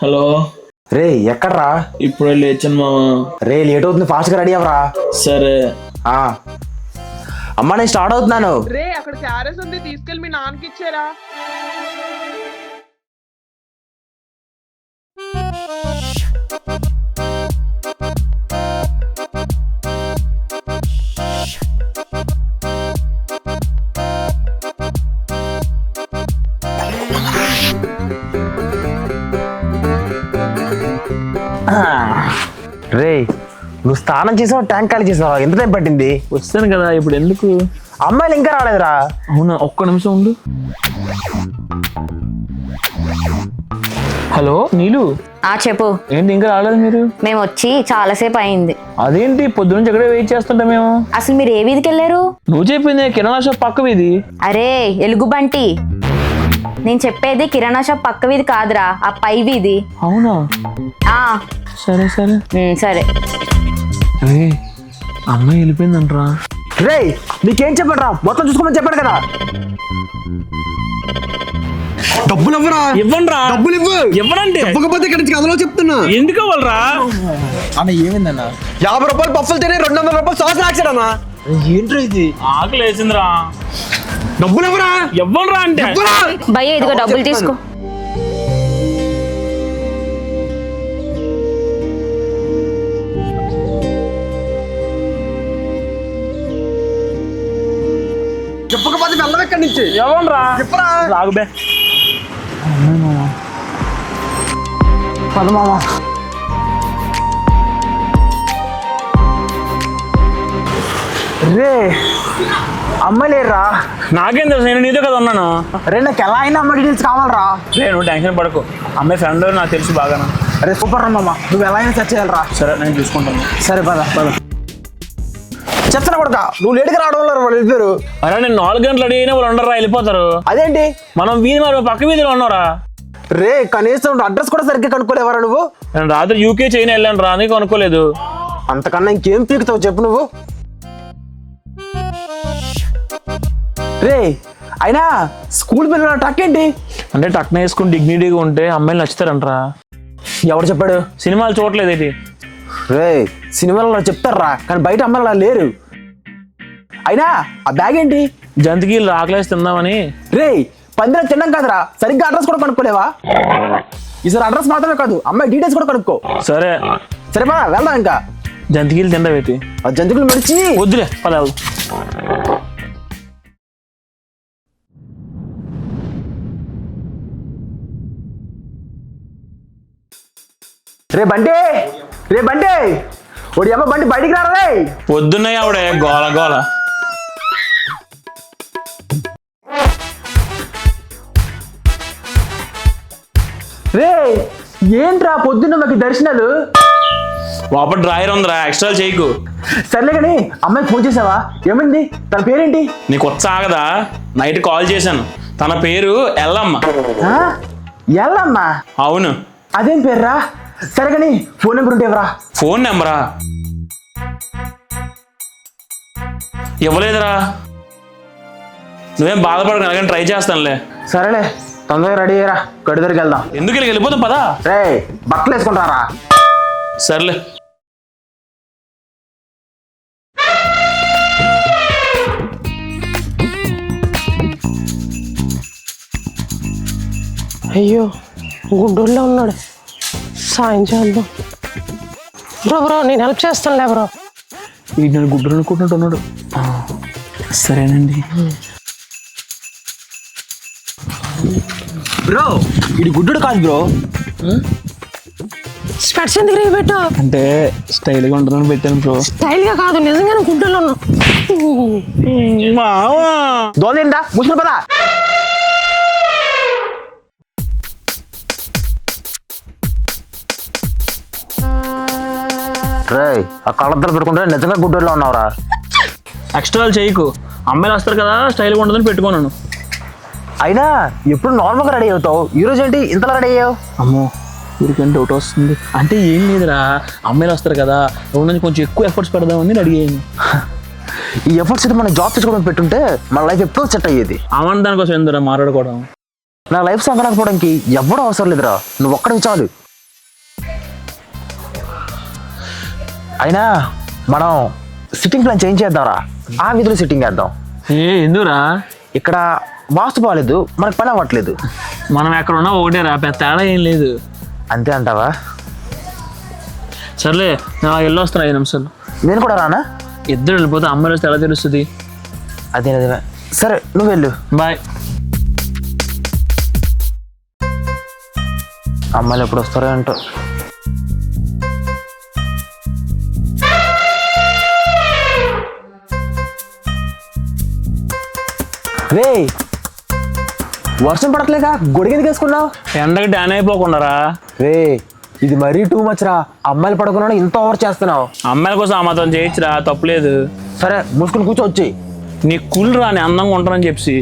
Hello రే ఎక్కడ్రా? ఇప్పుడే లేచాను మామ. రే లేట్ అవుతుంది, ఫాస్ట్ గా రెడీ అవ్వరా. సరే అమ్మా నేను స్టార్ట్ అవుతున్నాను. రే అక్కడ క్యారెస్ ఉంది, తీసుకెళ్ళి మీ నాన్నకి ఇచ్చారా? రే నువ్వు స్నానం చేసావు, ట్యాంక్ ఖాళీ చేసావా? ఎంత టైం పట్టింది? వస్తాను కదా, ఇప్పుడు ఎందుకు? అమ్మాయిలు ఇంకా రాలేదురా. అవునా, ఒక్క నిమిషం ఉండు. హలో నీలు. చెప్పు. ఏంటి ఇంకా రాలేదు మీరు? మేము వచ్చి చాలాసేపు అయింది. అదేంటి పొద్దు నుంచి ఎక్కడే వెయిట్ చేస్తుంటా మేము. అసలు మీరు ఏ వీధికి వెళ్ళారు? నువ్వు చెప్పింది కిరాణా షాప్ పక్క వీధి. అరే ఎలుగుబంటి, నేను చెప్పేది కిరాణా షాప్ పక్క వీధి కాదురా, ఆ పై వీధి. అవునా? సరే సరే సరే. రే అమ్మాయి వెళ్ళిపోయిందంటరా. రే నీకేం చెప్పండి, మొత్తం చూసుకోమని చెప్పాడు కదా. డబ్బులు ఇవ్వరా? ఇవ్వండిరా. డబ్బులు ఇవ్వు. ఇవ్వనండి. ఇవ్వకపోతే ఇక్కడ నుంచి కథలో చెప్తున్నా. ఎందుకు ఇవ్వాలరా? అన్న ఏమైందన్నా? 50 రూపాయలు పప్పులు తినే 200 రూపాయలు సాస్ రాచాడన్నా. ఏంట్రా ఇది? ఆకలి వేసిందిరా. డబ్బులు ఇవ్వరా? ఇవ్వరా అంటే భయ్య ఇదిగో డబ్బులు తీసుకో. చెప్పకపోతే వెళ్ళం ఎక్కడి నుంచి. ఇవ్వండిరా. చెప్పరా? రాగుబే. పద మామా. రే అమ్మాయి లేరురా. నాకేం తెలుసు, నేను నీతో కదా ఉన్నాను. రే నాకు ఎలా అయినా అమ్మాయి డీటెయిల్స్ కావాలరా. రే నువ్వు టెన్షన్ పడకు, అమ్మాయి ఫ్రెండ్ నాకు తెలుసు బాగా. అరే సూపర్ రా మామ, నువ్వు ఎలా అయినా సెర్చ్ చేయాలరా. సరే నేను చూసుకుంటాను. సరే పద పద. చెప్తాను కొడుక, నువ్వు లేట్గా రావడం వల్ల వాళ్ళు వెళ్ళిపోయారు. అరే నేను 4 గంటలు రెడీ అయినా వాళ్ళు ఉండరా, వెళ్ళిపోతారు. అదేంటి? మనం వీధి మరి పక్క వీధిలో ఉన్నారా. రే కనీసం అడ్రస్ కూడా సరిగ్గా కనుక్కోలేవరా నువ్వు? నేను రాత్రి యూకే చైనా వెళ్ళాను రా, నీకు అనుకోలేదు. అంతకన్నా ఇంకేం పీకుతావు చెప్పు నువ్వు. రే అయినా స్కూల్ పిల్లల టక్ ఏంటి? అంటే టక్న వేసుకుని డిగ్నిటీగా ఉంటే అమ్మాయిలు నచ్చుతారంటరా. ఎవరు చెప్పాడు? సినిమాలు చూడలేదు ఏంటి? రే సినిమాలలో చెప్తారా, కానీ బయట అమ్మాయిలు అలా లేరు. అయినా ఆ బ్యాగ్ ఏంటి? జంతికీలు ఆకలేసి తిందామని. రే పందిలో తిన్నాం కదరా, సరిగ్గా అడ్రస్ కూడా కనుక్కోలేవా? ఈసారి అడ్రస్ మాత్రమే కాదు, అమ్మాయి డీటెయిల్స్ కూడా కనుక్కో. సరే సరే పద వెళ్దాం. ఇంకా జంతికీలు తిండవేటి? ఆ జంతువులు మడిచి వద్దులే పద. రే బండి, రే బండి, ఒడి అమ్మ బండి బయటికి రారా. రే పొద్దున్నాయి ఆవిడే గోల గోల. రే ఏంట్రా పొద్దున్న మాకు దర్శనాలు? లోపల డ్రాయర్ ఉందిరా, ఎక్స్ట్రా చేయకు. సర్లే కానీ అమ్మాయికి ఫోన్ చేసావా? ఏమైంది? తన పేరేంటి? నీకు ఆగదా? నైట్ కాల్ చేశాను, తన పేరు ఎల్లమ్మ. ఎల్లమ్మా? అవును. అదేం పేర్రా? సరే కానీ ఫోన్ నెంబర్ ఉంటే ఇవ్వరా. ఫోన్ నెంబరా? ఇవ్వలేదురా. నువ్వేం బాధపడకు, అలాగే ట్రై చేస్తానులే. సరేలే తొందరగా రెడీ అయ్యారా, గడి దగ్గరికి వెళ్దాం. ఎందుకు వెళ్ళిపోతాం పదా. రే బట్టలు వేసుకుంటారా? సర్లే. అయ్యో గుడ్డోళ్ళో ఉన్నాడు, సాయం చేద్దాం. బ్రో నేను హెల్ప్ చేస్తానులే బ్రో. వీడు నేను గుడ్డలు అనుకుంటున్నట్టు ఉన్నాడు. సరేనండి. బ్రో ఇది గుడ్డుడు కాదు బ్రో. స్పెట్స్ ఎందుకు రేపు పెట్టు? అంటే స్టైల్గా ఉంటుందని పెట్టాను బ్రో. స్టైల్గా కాదు, నిజంగానే గుడ్డోళ్ళు ఉన్నాం. దోలేందా ముసుగు పదా. రే ఆ కళ్ళద్దరు పెట్టుకుంటే నిజంగా గుడ్డోళ్ళలో ఉన్నావురా. ఎక్స్ట్రా చేయకు, అమ్మాయిలు వస్తారు కదా స్టైల్గా ఉంటుందని పెట్టుకున్నాను. అయినా ఎప్పుడు నార్మల్గా రెడీ అవుతావు, ఈరోజు ఏంటి ఇంతలా రెడీ అయ్యావు? అమ్మో వీడికి డౌట్ వస్తుంది. అంటే ఏం లేదురా, అమ్మాయిలు వస్తారు కదా, రోజు కొంచెం ఎక్కువ ఎఫర్ట్స్ పెడదామని రెడీ అయ్యాను. ఈ ఎఫర్ట్స్ అయితే మనం జాబ్ తెచ్చుకోవడం పెట్టుంటే మన లైఫ్ ఎప్పుడో సెట్ అయ్యేది. అమ్మ దానికోసం ఎందుకురా మాట్లాడుకోవడం. నా లైఫ్ సంగడానికి ఎవడూ అవసరం లేదురా, నువ్వు ఒక్కడికి చాలు. అయినా మనం సిట్టింగ్ ప్లాన్ చేంజ్ చేద్దాంరా, ఆ వీధిలో సిట్టింగ్ వేద్దాం. ఎందుకురా? ఇక్కడ వాస్తు బాగాలేదు, మనకు పని అవ్వట్లేదు. మనం ఎక్కడ ఉన్నా ఒకటేరా, పెద్ద తేడా ఏం లేదు. అంతే అంటావా? సర్లే, నేను వెళ్ళొస్తాను 5 నిమిషాలు. నేను కూడా రానా? ఇద్దరు వెళ్ళిపోతే అమ్మాయిలు వస్తే ఎలా తెలుస్తుంది? అదే నిజమే. సరే నువ్వు వెళ్ళు. బాయ్. అమ్మాయిలు ఎప్పుడు వస్తారో ఏంటో. రే, వర్షం పడట్లేక గొడుగు ఎందుకు వేసుకున్నావు? ఎండకి డాన్ అయిపోకుండారా. రే, ఇది మరీ టూ మచ్ రా. అమ్మాయిలు పడకుండా ఇంత ఓవర్ చేస్తున్నావు. అమ్మాయిల కోసం ఆ మాత్రం చేయొచ్చురా, తప్పులేదు. సరే మూసుకుని కూర్చోవచ్చి. నీ కుళ్ళు రా, నేను అందంగా ఉంటానని చెప్పి.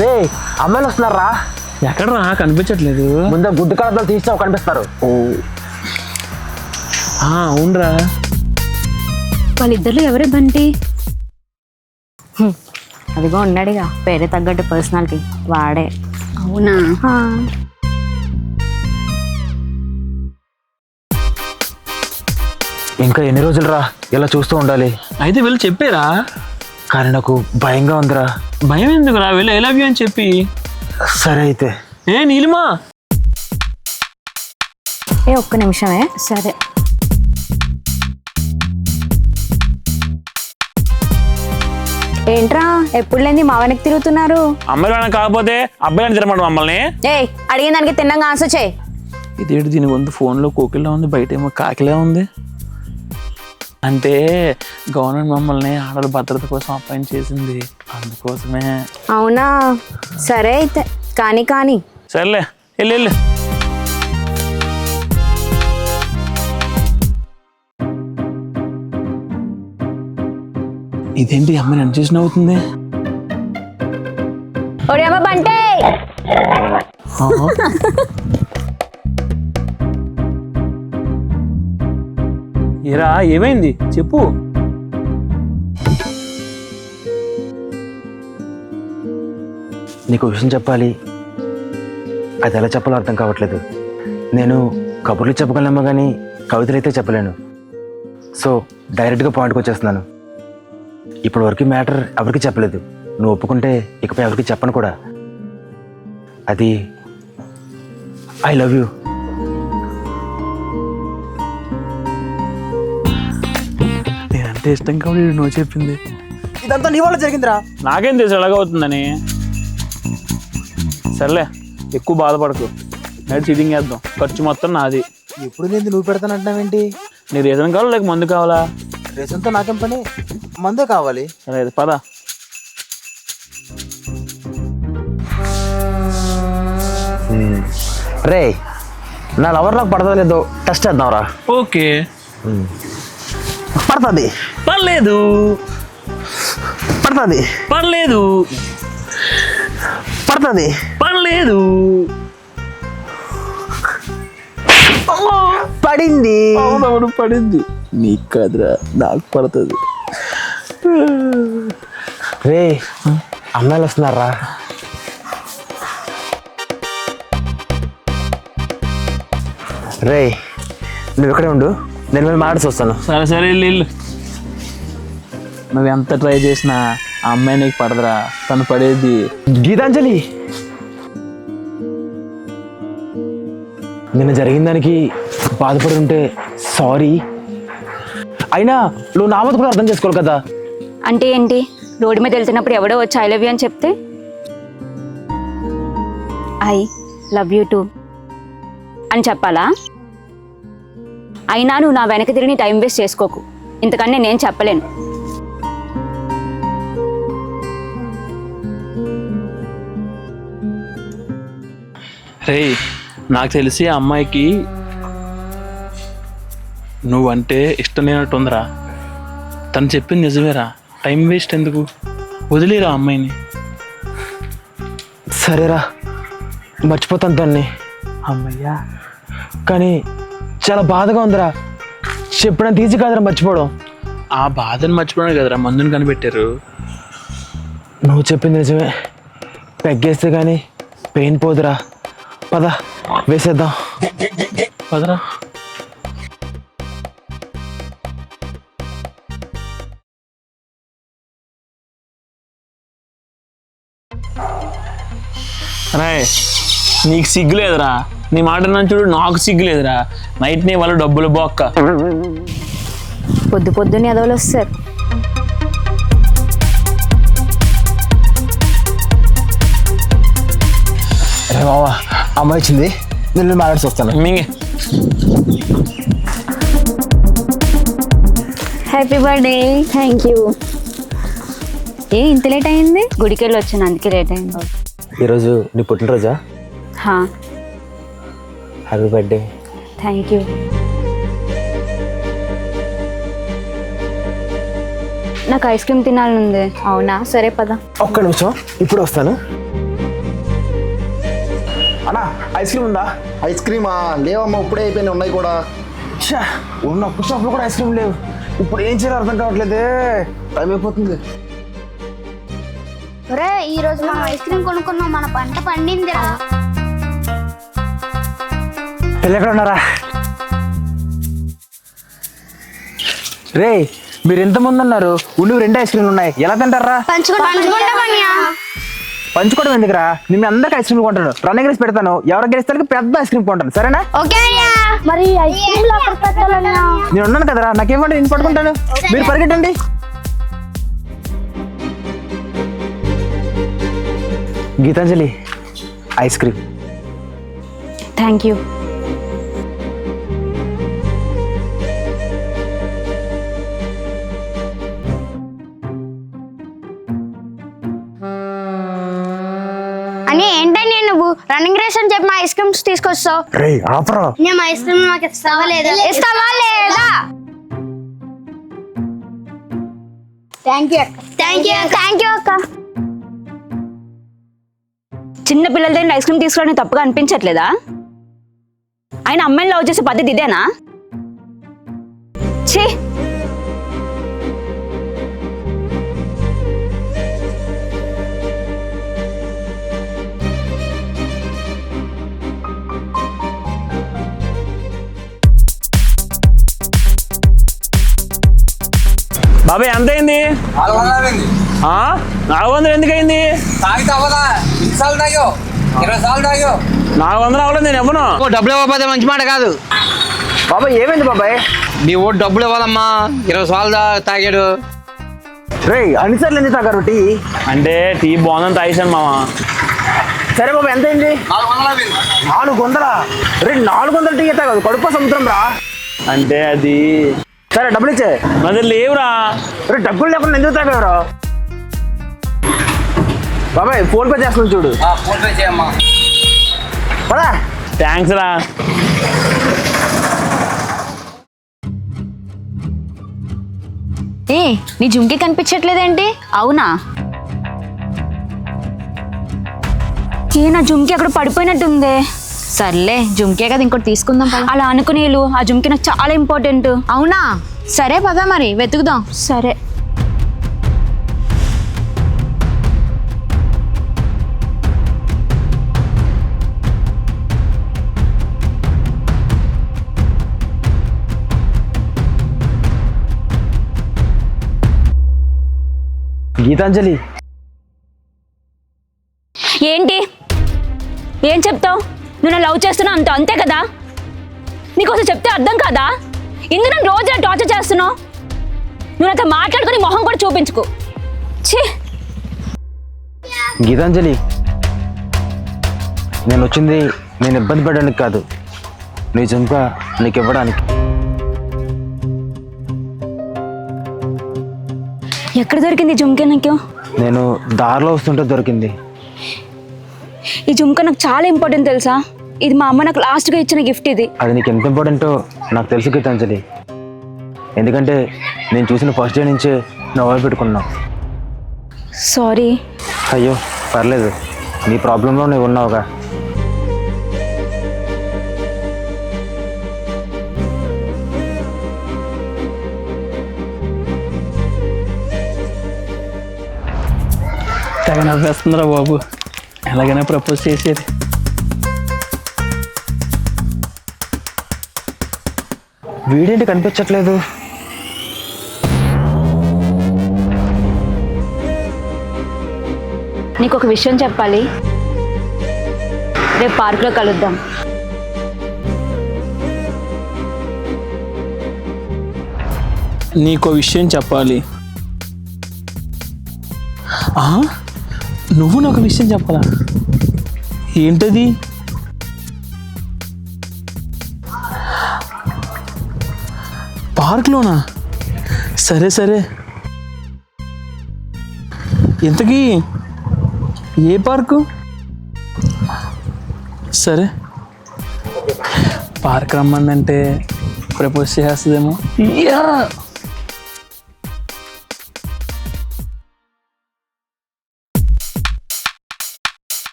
రే, అమ్మాయిలు వస్తున్నారా? ఎక్కడరా కనిపించట్లేదు? ముందే గుడ్డు కలర్లు తీసావు, కనిపిస్తారు. అవునరా. వాళ్ళిద్దరిలో ఎవరే బంటి? అదిగో ఉన్నాడుగా, పేరే తగ్గట్టు పర్సనాలిటీ వాడే. అవునా? ఇంకా ఎన్ని రోజులు రా ఇలా చూస్తూ ఉండాలి? అయితే వెళ్ళి చెప్పారా? కానీ నాకు భయంగా ఉందిరా. భయం ఎందుకురా, వెళ్ళి ఐ లవ్ యూ అని చెప్పి. సరే అయితే. నీలిమా, ఒక్క నిమిషమే. సరే. ఏంట్రా ఎప్పుడు లేని మా వెనక్కి తిరుగుతున్నారు? అమ్మాయిలు కాకపోతే అబ్బాయిని తిరగమంట మమ్మల్ని. అడిగిన దానికి తిన్నాక ఆన్సర్ చేయి. ఇదేంటి దీని ముందు ఫోన్లో కోకిలా ఉంది, బయట ఏమో కాకిలా ఉంది. అంటే గవర్నమెంట్ మమ్మల్ని ఆడల భద్రత కోసం అపాయింట్ చేసింది, అందుకోసమే. అవునా? సరే అయితే కానీ సర్లే, వెళ్ళు. ఇదేంటి అమ్మాయి ఎంత చేసిన అవుతుంది? బంటే ఏరా, ఏమైంది చెప్పు. నీకు విషయం చెప్పాలి, అది ఎలా చెప్పాలో అర్థం కావట్లేదు. నేను కబుర్లు చెప్పగలమో కానీ కవితలు అయితే చెప్పలేను. సో డైరెక్ట్గా పాయింట్కి వచ్చేస్తున్నాను. ఇప్పటి వరకు మ్యాటర్ ఎవరికి చెప్పలేదు. నువ్వు ఒప్పుకుంటే ఇకపై ఎవరికి చెప్పను కూడా. అది ఐ లవ్ యూ. నేనంటే ఇష్టం కాబట్టి నువ్వు చెప్పింది. ఇదంతా నీ వల్ల జరిగిందిరా. నాకేం తెలుసు ఎలాగవుతుందని. సర్లే, ఎక్కువ బాధపడకు. నైట్ సీటింగ్ వేద్దాం, ఖర్చు మొత్తం నాది. ఎప్పుడు నేను నువ్వు పెడతానంటావేంటి? నీ రీజన్ కావాలా లేక మందు కావాలా? రేసంతో నాకేం పని, మందే కావాలి. సరే పద. రే, నా లవర్ నాకు పడతా లేదో టెస్ట్ చేద్దాంరా. ఓకే. పడుతుంది. పర్లేదు. పడుతుంది. పర్లేదు. పడుతుంది. పర్లేదు. పడింది. అవునవును పడింది. నీకు కాదురా, నాకు పడుతుంది. రే, అమ్మాయిలు వస్తున్నారా? రే, నువ్వు ఇక్కడే ఉండు, నేను వెళ్ళి మాట్లాడి వస్తాను. సరే సరే, వెళ్ళు. నువ్వు ఎంత ట్రై చేసినా ఆ అమ్మాయి నీకు పడదురా, తను పడేది. గీతాంజలి, నిన్న జరిగిన దానికి బాధపడి ఉంటే సారీ. అయినా నువ్వు నా వద్ద కూడా అర్థం చేసుకోవాలి కదా. అంటే ఏంటి? రోడ్డు మీద వెళ్తున్నప్పుడు ఎవడో వచ్చి ఐ లవ్ యూ అని చెప్తే ఐ లవ్ యూ టూ అని చెప్పాలా? అయినా నువ్వు నా వెనక తిరిగి టైం వేస్ట్ చేసుకోకు, ఇంతకన్నా నేను చెప్పలేను. రే, నాకు తెలిసి ఆ అమ్మాయికి నువ్వంటే ఇష్టం లేనట్టుందిరా. తను చెప్పింది నిజమేరా, టైం వేస్ట్ ఎందుకు, వదిలేరా అమ్మాయిని. సరేరా, మర్చిపోతాను దాన్ని. అమ్మయ్యా. కానీ చాలా బాధగా ఉందిరా. చెప్పడం ఈజీ కాదురా మర్చిపోవడం. ఆ బాధను మర్చిపోవడం కదరా మందుని కనిపెట్టారు. నువ్వు చెప్పింది నిజమే, పెగ్గేస్తే కానీ పెయిన్ పోదురా. పద వేసేద్దాం. పదరా. రాయ్, నీకు సిగ్గు లేదురా? నీ మాట నన్ను చూడు, నాకు సిగ్గు లేదురా. నైట్ నీ వాళ్ళు డబ్బులు బొక్క. పొద్దు పొద్దున్న ఎదవలు వస్తారు. అరే మావా, అమ్మాయి వచ్చింది, నేను మాట్లాడి వస్తాను. మింగే. Happy birthday. Thank you. ఏ ఇంత లేట్ అయింది? గుడికి వెళ్ళి వచ్చాను, అందుకే లేట్ అయింది. ఈరోజు నీ పుట్టినరోజా? Happy birthday. Thank you. నాకు ఐస్ క్రీమ్ తినాలనుంది. అవునా, సరే పద. ఒక్క నిమిషం, ఇప్పుడు వస్తాను. అన్నా, ఐస్ క్రీమ్ ఉందా? ఐస్ క్రీమా? లేవమ్మా, ఇప్పుడే అయిపోయినాయి, ఉన్నాయి కూడా. ఛా, ఉన్న ఒక్క షాప్లో కూడా ఐస్ క్రీమ్ లేవు. ఇప్పుడు ఏం చేయాలో అర్థం కావట్లేదే, టైం అయిపోతుంది. ఒరే, ఈ రోజు మనం ఐస్ క్రీమ్ కొనుక్కున్నాం, మన పంట పండిందిరా. పిల్ల ఎక్కడ ఉన్నారా? రే, మీరు ఎంతమంది ఉన్నారు? ఉండి 2 ఐస్ క్రీమ్లు ఉన్నాయి, ఎలా తింటారా? పంచుకోవడం ఎందుకురా? నేను అందరికి ఐస్ క్రీమ్ కొంటాను, రన్నింగ్ రేస్ పెడతాను. ఎవరు గెలిస్తే పెద్ద ఐస్ క్రీమ్ కొంటాను, సరేనా? మరి ఐస్ క్రీమ్ లో అక్కడ పెట్టాలన్నా? నేను ఉన్నాను కదరా, నాకేమంటే నేను పట్టుకుంటాను, మీరు పరిగెట్టండి. Geetanjali, ice cream. Thank you. అని ఏంటని నువ్వు రన్నింగ్ రేస్ అని చెప్పి మా ఐస్ క్రీమ్స్ తీసుకొస్తావు? రే ఆపరా. నేను ఐస్ క్రీమ్ నాకు ఇస్తావా లేదా? ఇస్తావా లేదా? థ్యాంక్ యూ అక్క. థ్యాంక్ యూ అక్క. చిన్న పిల్లల దగ్గర ఐస్ క్రీమ్ తీసుకోవడం తప్పుగా అనిపించట్లేదా? ఆయన అమ్మాయిని లవ్ చేసే పద్ధతి ఇదేనా? ఛీ. బాబాయ్ ఎంత అయింది? 400 ఎందుకు అయింది? 400 అవ్వలేదు, నేను ఇవ్వను. డబ్బులు ఇవ్వకపోతే మంచి మాట కాదు. బాబాయ్ ఏమైంది బాబాయ్? మీ ఓటు డబ్బులు ఇవ్వాలమ్మా. 20 సార్లు తాగాడు. రే అన్నిసార్లు ఎందుకు తాగారు టీ? అంటే టీ బాగుందని తాగేసాను మామ. సరే బాబాయ్ ఎంత అయింది? 400. రే 400 టీ తాగదు, కడుపు సముద్రం రా. అంటే అది సరే డబ్బులు ఇచ్చే. మరి లేవురా. రే డబ్బులు లేకుండా ఎందుకు తాగారు? బాబాయ్ ఫోన్ పే చేస్తున్నాను చూడు. ఫోన్ పే చేయమ్మా. పదా. థ్యాంక్స్ రా. ఏ, నీ జుంకి కనిపించట్లేదేంటి? అవునా? ఏ, నా జుంకి అక్కడ పడిపోయినట్టుంది. సర్లే, జుంకే కదా, ఇంకోటి తీసుకుందాం. అలా అనుకునేలు, ఆ జుంకి నాకు చాలా ఇంపార్టెంట్. అవునా? సరే పదా, మరి వెతుకుదాం. సరే. గీతాంజలి, ఏంటి? ఏం చెప్తావు? నువ్వు లవ్ చేస్తున్నావు అంత, అంతే కదా? నీకోసం చెప్తే అర్థం కాదా? ఇందుకు నన్ను రోజు టార్చర్ చేస్తున్నావు. నువ్వు నాతో మాట్లాడుకుని మొహం కూడా చూపించుకో. ఛీ. గీతాంజలి, నేను వచ్చింది నేను ఇబ్బంది పడడానికి కాదు, నీ జంప నీకు ఇవ్వడానికి. ఎక్కడ దొరికింది జుంకే నీకు? నేను దారిలో వస్తుంటే దొరికింది. ఈ జుంక నాకు చాలా ఇంపార్టెంట్ తెలుసా? ఇది మా అమ్మ నాకు లాస్ట్గా ఇచ్చిన గిఫ్ట్. ఇది అది నీకు ఎంత ఇంపార్టెంటో నాకు తెలుసు గీతాంజలి, ఎందుకంటే నేను చూసిన ఫస్ట్ డే నుంచే నువ్వు పెట్టుకున్నావు. సారీ. అయ్యో పర్లేదు, నీ ప్రాబ్లంలో నువ్వు ఉన్నావుగా. తెగ నవ్వేస్తుందిరా బాబు. ఎలాగైనా ప్రపోజ్ చేసేది. వీడేంటి కనిపించట్లేదు? నీకు ఒక విషయం చెప్పాలి. రేపు పార్కులో కలుద్దాం. నీకో విషయం చెప్పాలి. నువ్వు నాకు విషయం చెప్పాలా? ఏంటది? పార్క్లోనా? సరే సరే. ఇంతకీ ఏ పార్కు? సరే, పార్క్ రమ్మందంటే ప్రపోజ్ చేస్తుందేమో. యా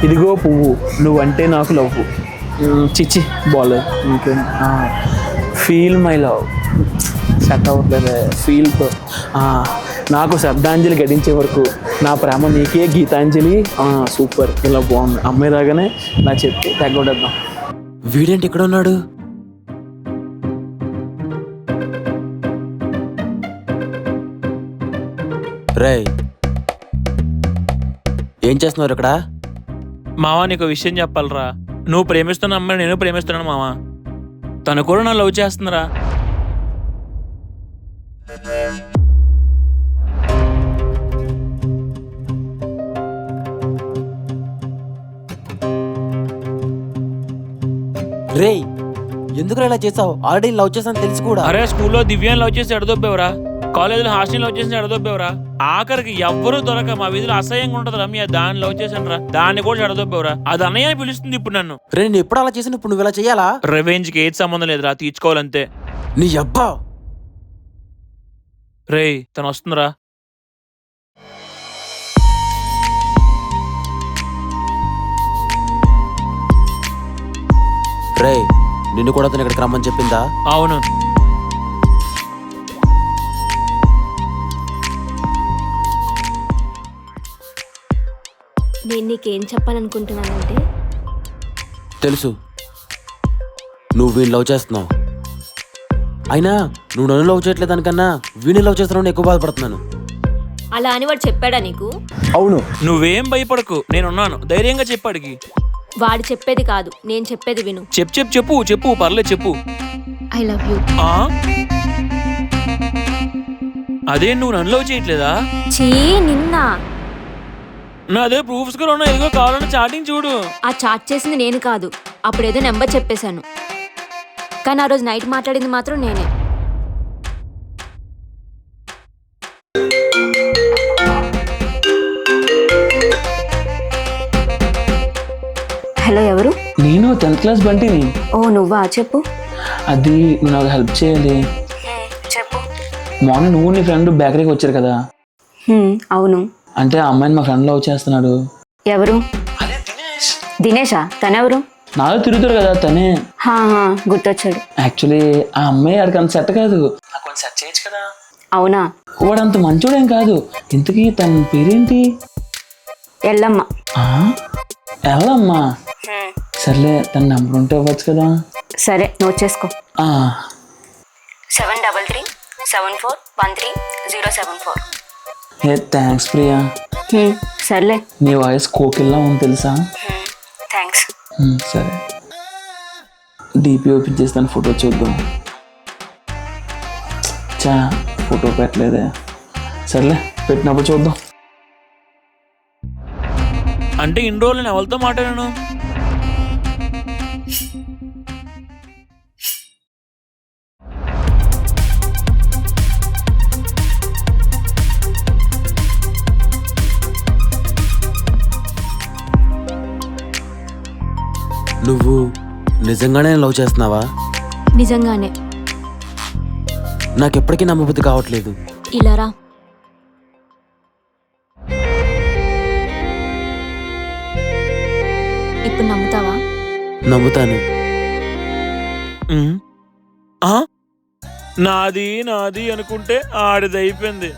ఇదిగో పువ్వు, నువ్వంటే నాకు లవ్వు. చిచ్చి బాలేదు. ఇంకేం? Feel my love. సెట్ అవ్వట్లేదు ఫీల్తో. నాకు శ్రద్ధాంజలి గడించే వరకు నా ప్రేమ నీకే గీతాంజలి. సూపర్, ఇలా బాగుంది. అమ్మాయి రాగానే నా చెప్పి తగ్గొడేద్దాం. వీడేంటి ఇక్కడ ఉన్నాడు? రేయ్, ఏం చేస్తున్నారు ఇక్కడ? మావా, నీకు విషయం చెప్పాలరా. నువ్వు ప్రేమిస్తున్న అమ్మాయి నేను ప్రేమిస్తున్నాను మావా. తను కూడా నన్ను లవ్ చేస్తుందిరా. రేయ్, ఎందుకు ఇలా చేసావు? ఆల్రెడీ లవ్ చేసాను తెలిసి కూడా. అరే, స్కూల్లో దివ్యాన్ని లవ్ చేసి ఎడదొబ్బేవరా, కాలేజీలో హాస్టల్ లవ్ చేసి ఎడదొబ్బేవరా, ఆఖరికి ఎవ్వరూ దొరక మా వీధిలో అసహ్యంగా ఉంటది రమ్య, దాన్ని లవ్ చేశాను రా, దాన్ని కూడా ఎడదొబ్బేవరా. అది అన్నయ్య అని పిలుస్తుంది ఇప్పుడు నన్ను. రే, నేను ఎప్పుడు అలా చేసిన ఇప్పుడు నువ్వు ఇలా చేయాలా? రివెంజ్కి ఏది సంబంధం లేదురా, తీర్చుకోవాలంతే. నీ అబ్బా. రేయ్, తను వస్తుందిరా. రే, నిన్ను కూడా తను ఇక్కడికి రమ్మని చెప్పిందా? అవును. నేను నీకేం చెప్పాలనుకుంటున్నానంటే, తెలుసు నువ్వు వీడిని లవ్ చేస్తున్నావు. అయినా నువ్వు నన్ను లవ్ చేయట్లేదు దానికన్నా వీడిని లవ్ చేస్తున్నావు ఎక్కువ బాధపడుతున్నాను. అలా అని వాడు చెప్పాడా నీకు? అవును. నువ్వేం భయపడకు, నేనున్నాను. ధైర్యంగా చెప్పాడికి. వాడు చెప్పేది కాదు, నేను చెప్పేది విను. చెప్పు పర్లేదు చెప్పు. I love you. అదే, నువ్వు నన్ను లవ్ చేయట్లేదా? చీ, నిన్న నా అదే ప్రూఫ్స్ కూడా ఉన్నాయి. ఇదిగో కావాలని చాటింగ్ చూడు. ఆ చాట్ చేసింది నేను కాదు, అప్పుడేదో నెంబర్ చెప్పేశాను. కానీ ఆ రోజు నైట్ మాట్లాడింది మాత్రం నేనే. హలో, ఎవరు? నేను 10th క్లాస్ బంటిని. ఓ, నువ్వా? చెప్పు. అది, నువ్వు నాకు హెల్ప్ చేయాలి. చెప్పు. మార్నింగ్ నువ్వు నీ ఫ్రెండ్ బేకరీకి వచ్చారు కదా. అవును. అంటే ఆ అమ్మాయిని మా ఫ్రెండ్ లవ్ చేస్తున్నాడు. ఎవరు? దినేషా? తనెవరు? నాలో తిరుగుతారు కదా, తనే. గుర్తొచ్చాడు. యాక్చువల్లీ ఆ అమ్మాయి ఆడికి అంత సెట్ కాదు. నాకు కొంచెం సెట్ చేయొచ్చు కదా. అవునా? వాడు అంత మంచోడేం కాదు. ఇంతకీ తన పేరేంటి? ఎల్లమ్మ. ఎవరమ్మా? సర్లే, తన నెంబర్ ఉంటే ఇవ్వచ్చు కదా. సరే, నోట్ చేసుకో. 7337413074. హే, థ్యాంక్స్ ప్రియా. సర్లే. నీ వాయిస్ కోకిల్లా ఉంది తెలుసా? థ్యాంక్స్. సరే, డీపీ ఓపెన్ చేస్తాను, ఫోటో చూద్దాం. ఫోటో పెట్టలేదే. సర్లే, పెట్టినప్పుడు చూద్దాం. అంటే ఇన్ని రోజులు నేను ఎవరితో మాట్లాడాను? నువ్వు నిజంగానే లవ్ చేస్తున్నావా? నిజంగానే. నాకెప్పటికీ నమ్మబుద్ధి కావట్లేదు. ఇలా రా. ఇప్పుడు నమ్ముతావా? నమ్ముతాను. నాది నాది అనుకుంటే ఆడిది అయిపోయింది